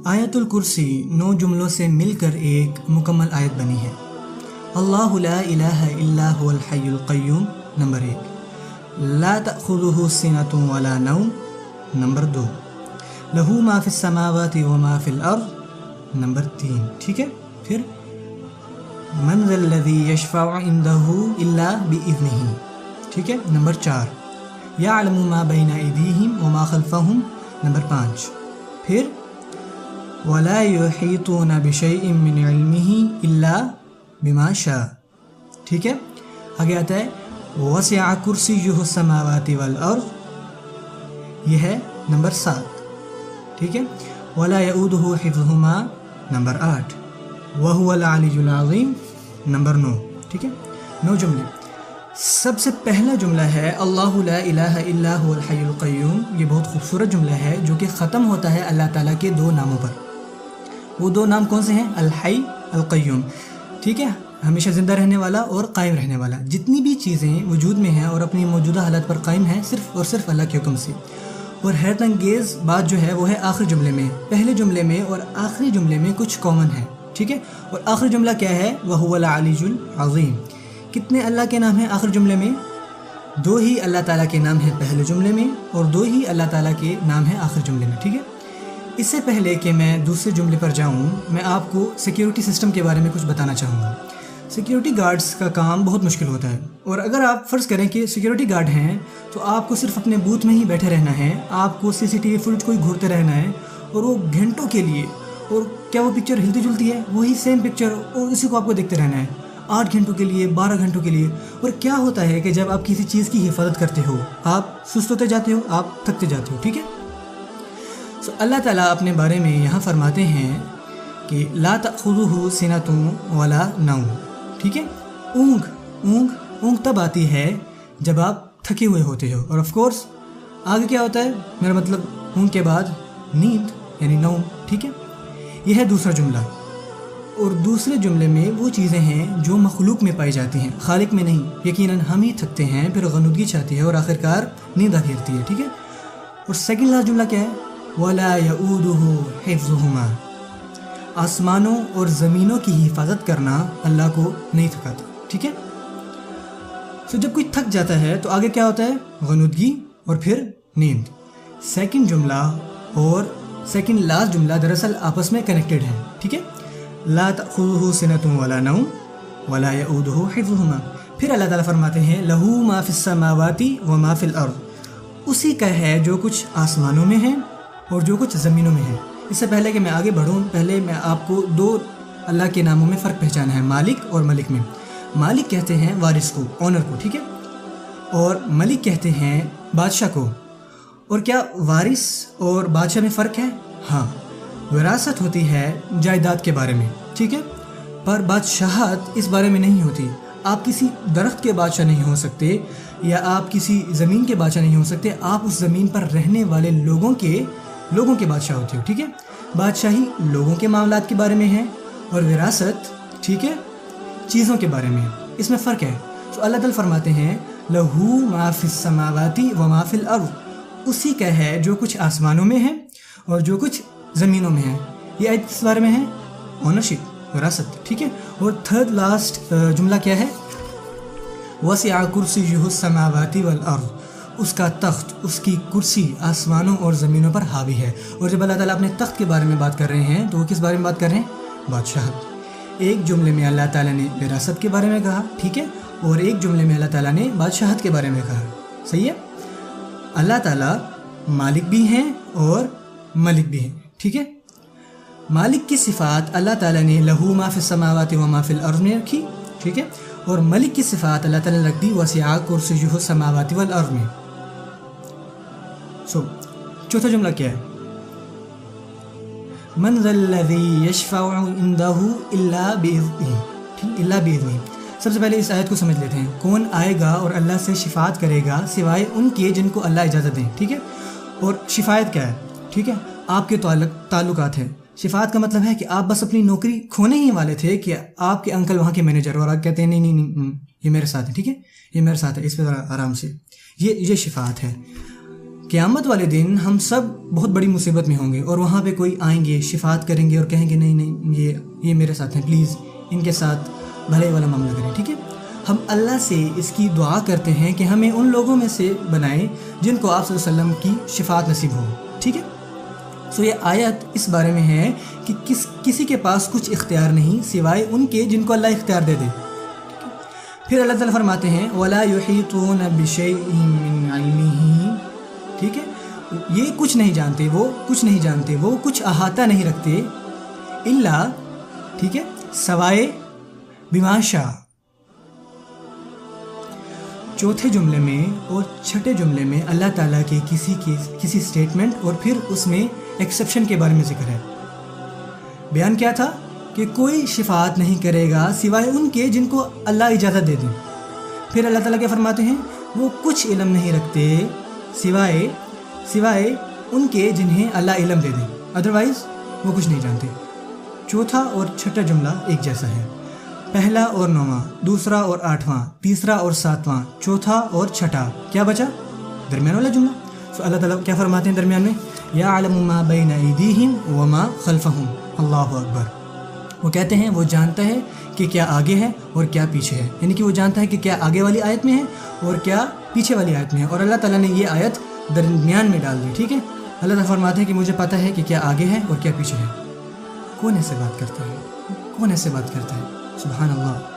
आयतुल कुर्सी 9 जुमलों से मिलकर एक मुकम्मल आयत बनी है। अल्लाहु ला इलाहा इल्ला हुवल हय्युल क़य्यूम नंबर 1, ला तअख़ुज़ुहु सिनतुन वला नौम नंबर 2, लहू मा फ़िस समावाति व मा फ़िल अर्ज़ नंबर 3। ठीक है, फिर मन ज़ल्लज़ी यशफ़अउ इंदहु इल्ला बिइज़्निही। ठीक है, नंबर 4, यअलमु मा बैना अयदीहिम व मा ख़ल्फ़हुम नंबर 5, फिर वला युहीतूना बिशैइन मिन इल्मिही इल्ला बिमा शा। ठीक है, आगे आता है वसिअ कुर्सियुहु समावाति वल अर्ज़, यह है नंबर 7। ठीक है, वला यऊदुहु हिफ़्ज़ुहुमा नंबर 8, व हुवल अलिय्युल अज़ीम नंबर 9। ठीक है, 9 जुमले। सबसे पहला जुमला है अल्लाहु ला इलाहा इल्ला हुवल हय्युल क़य्यूम। ये बहुत खूबसूरत जुमला है जो कि ख़त्म होता है अल्लाह ताला के 2 नामों पर। वो 2 नाम कौन से हैं? अल हय्य, अल क़य्यूम। ठीक है, हमेशा ज़िंदा रहने वाला और कायम रहने वाला। जितनी भी चीज़ें वजूद में हैं और अपनी मौजूदा हालत पर कायम हैं सिर्फ़ और सिर्फ अल्लाह के हुक्म से। और हैरत अंगेज़ बात जो है वो है आखिरी जुमले में। पहले जुमले में और आखिरी जुमले में कुछ कॉमन है। ठीक है, और आखिरी जुमला क्या है? वह हुवल अलिय्युल अज़ीम। कितने अल्लाह के नाम हैं आखिरी जुमले में? 2 ही अल्लाह ताला के नाम हैं पहले जुमले में और 2 ही अल्लाह ताला के नाम हैं आखिरी जुमले में। ठीक है, इससे पहले कि मैं दूसरे जुमले पर जाऊं, मैं आपको सिक्योरिटी सिस्टम के बारे में कुछ बताना चाहूँगा। सिक्योरिटी गार्ड्स का काम बहुत मुश्किल होता है, और अगर आप फ़र्ज़ करें कि सिक्योरिटी गार्ड हैं तो आपको सिर्फ अपने बूथ में ही बैठे रहना है, आपको CCTV फुटेज को ही घूरते रहना है, और वो घंटों के लिए। और क्या वो पिक्चर हिलती जुलती है? वही सेम पिक्चर, और उसी को आपको देखते रहना है 8 घंटों के लिए, 12 घंटों के लिए। और क्या होता है कि जब आप किसी चीज़ की हिफाजत करते हो, आप सुस्त होते जाते हो, आप थकते जाते हो। ठीक है, तो अल्लाह ताला अपने बारे में यहाँ फरमाते हैं कि ला तअख़ुज़ुहु सिनतुन वला नौम। ठीक है, ऊँघ तब आती है जब आप थके हुए होते हो, और ऑफ कोर्स आगे क्या होता है? मेरा मतलब ऊँघ के बाद नींद यानी नौम। ठीक है, यह है दूसरा जुमला। और दूसरे जुमले में वो चीज़ें हैं जो मखलूक में पाई जाती हैं, खालिक में नहीं। यकीनन हम ही थकते हैं, फिर गनुदगी चाहती है और आखिरकार नींद घेरती है। ठीक है, और सेकंड लास्ट जुमला क्या है? वला यऊदुहु हिफ़्ज़ुहुमा। आसमानों और ज़मीनों की हिफाजत करना अल्लाह को नहीं थकाता। ठीक है, तो जब कोई थक जाता है तो आगे क्या होता है? गनुदगी और फिर नींद। सेकंड जुमला और सेकंड लास्ट जुमला दरअसल आपस में कनेक्टेड हैं। ठीक है, ला तअख़ुज़ुहु सिनतुन वला नौम वला यऊदुहु हिफ़्ज़ुहुमा। फिर अल्लाह ताला फरमाते हैं लहू मा फ़िस समावाति व मा फ़िल अर्ज़। उसी का है जो कुछ आसमानों में है और जो कुछ ज़मीनों में है। इससे पहले कि मैं आगे बढ़ूँ, पहले मैं आपको 2 अल्लाह के नामों में फ़र्क पहचाना है, मालिक और मलिक में। मालिक कहते हैं वारिस को, ऑनर को। ठीक है, और मलिक कहते हैं बादशाह को। और क्या वारिस और बादशाह में फ़र्क है? हाँ, विरासत होती है जायदाद के बारे में। ठीक है, पर बादशाहत इस बारे में नहीं होती। आप किसी दरख्त के बादशाह नहीं हो सकते, या आप किसी ज़मीन के बादशाह नहीं हो सकते। आप उस ज़मीन पर रहने वाले लोगों के बादशाह होते हो। ठीक है, बादशाही लोगों के मामलात के बारे में है, और विरासत, ठीक है, चीज़ों के बारे में। इसमें फ़र्क है। तो अल्लाह ताला फरमाते हैं लहू मा फ़िस समावाति व मा फ़िल अर्ज़। उसी का है जो कुछ आसमानों में है और जो कुछ ज़मीनों में है। ये आयत किस बारे में है? ओनरशिप, विरासत। ठीक है, और थर्ड लास्ट जुमला क्या है? वसिअ कुर्सियुहु समावाति वल अर्ज़। उसका तख्त, उसकी कुर्सी आसमानों और ज़मीनों पर हावी है। और जब अल्लाह ताला अपने तख्त के बारे में बात कर रहे हैं तो वो किस बारे में बात कर रहे हैं? बादशाहत। एक जुमले में अल्लाह ताला ने विरासत के बारे में कहा, ठीक है, और एक जुमले में अल्लाह ताला ने बादशाहत के बारे में कहा। सही है, अल्लाह ताला मालिक भी हैं और मलिक भी हैं। ठीक है, मालिक की सिफ़ात अल्लाह ताला ने लहू मा फ़िस समावाति व मा फ़िल अर्ज़ में रखी। ठीक है, और मलिक की सिफ़ात अल्लाह ताला ने रख दी वसिअ कुर्सियुहु समावाति वल अर्ज़ में। चौथा जुमला क्या है? मन ज़ल्लज़ी यशफ़अउ इंदहु इल्ला बिइज़्निही। सबसे पहले इस आयत को समझ लेते हैं। कौन आएगा और अल्लाह से शिफात करेगा सिवाय उनके जिनको अल्लाह इजाज़त दें। ठीक है, और शिफायत क्या है? ठीक है, आपके ताल्लुकात है। शिफात का मतलब है कि आप बस अपनी नौकरी खोने ही वाले थे कि आपके अंकल वहाँ के मैनेजर, और आप कहते हैं नहीं ये मेरे साथ है। ठीक है, ये मेरे साथ है, इस पर ज़रा आराम से। ये शिफात है قیامت والے دن ہم سب بہت بڑی مصیبت میں ہوں گے اور وہاں پہ کوئی آئیں گے، شفاعت کریں گے اور کہیں گے نہیں نہیں یہ میرے ساتھ ہیں، پلیز ان کے ساتھ بھلے والا معاملہ کریں، ٹھیک ہے؟ ہم اللہ سے اس کی دعا کرتے ہیں کہ ہمیں ان لوگوں میں سے بنائیں جن کو آپ صلی اللہ علیہ وسلم کی شفاعت نصیب ہو، ٹھیک ہے؟ سو یہ آیت اس بارے میں ہے کہ کسی کے پاس کچھ اختیار نہیں سوائے ان کے جن کو اللہ اختیار دے دے۔ پھر اللہ تعالیٰ فرماتے ہیں وَلَا يُحِيطُونَ بِشَيْءٍ مِّنْ عِلْمِهِ، ٹھیک ہے؟ یہ کچھ نہیں جانتے، وہ کچھ احاطہ نہیں رکھتے، الا، ٹھیک ہے، سوائے بما شاء۔ چوتھے جملے میں اور چھٹے جملے میں اللہ تعالیٰ کے کسی سٹیٹمنٹ اور پھر اس میں ایکسیپشن کے بارے میں ذکر ہے۔ بیان کیا تھا کہ کوئی شفاعت نہیں کرے گا سوائے ان کے جن کو اللہ اجازت دے دیں۔ پھر اللہ تعالیٰ کیا فرماتے ہیں؟ وہ کچھ علم نہیں رکھتے سوائے ان کے جنہیں اللہ علم دے دیں، ادروائز وہ کچھ نہیں جانتے۔ چوتھا اور چھٹا جملہ ایک جیسا ہے، پہلا اور نواں، دوسرا اور آٹھواں، تیسرا اور ساتواں، چوتھا اور چھٹا، کیا بچا؟ درمیان والا جملہ۔ سو اللہ تعالیٰ کیا فرماتے ہیں درمیان میں؟ یعلم ما بین ایدیہم وما خلفہم، اللہ اکبر۔ وہ کہتے ہیں وہ جانتا ہے کہ کیا آگے ہے اور کیا پیچھے ہے، یعنی کہ وہ جانتا ہے کہ کیا آگے والی آیت میں ہے اور کیا پیچھے والی آیت میں ہے، اور اللہ تعالیٰ نے یہ آیت درمیان میں ڈال دی، ٹھیک ہے؟ اللہ تعالیٰ فرماتے ہیں کہ مجھے پتہ ہے کہ کیا آگے ہے اور کیا پیچھے ہے۔ کون ایسے بات کرتا ہے؟ سبحان اللہ۔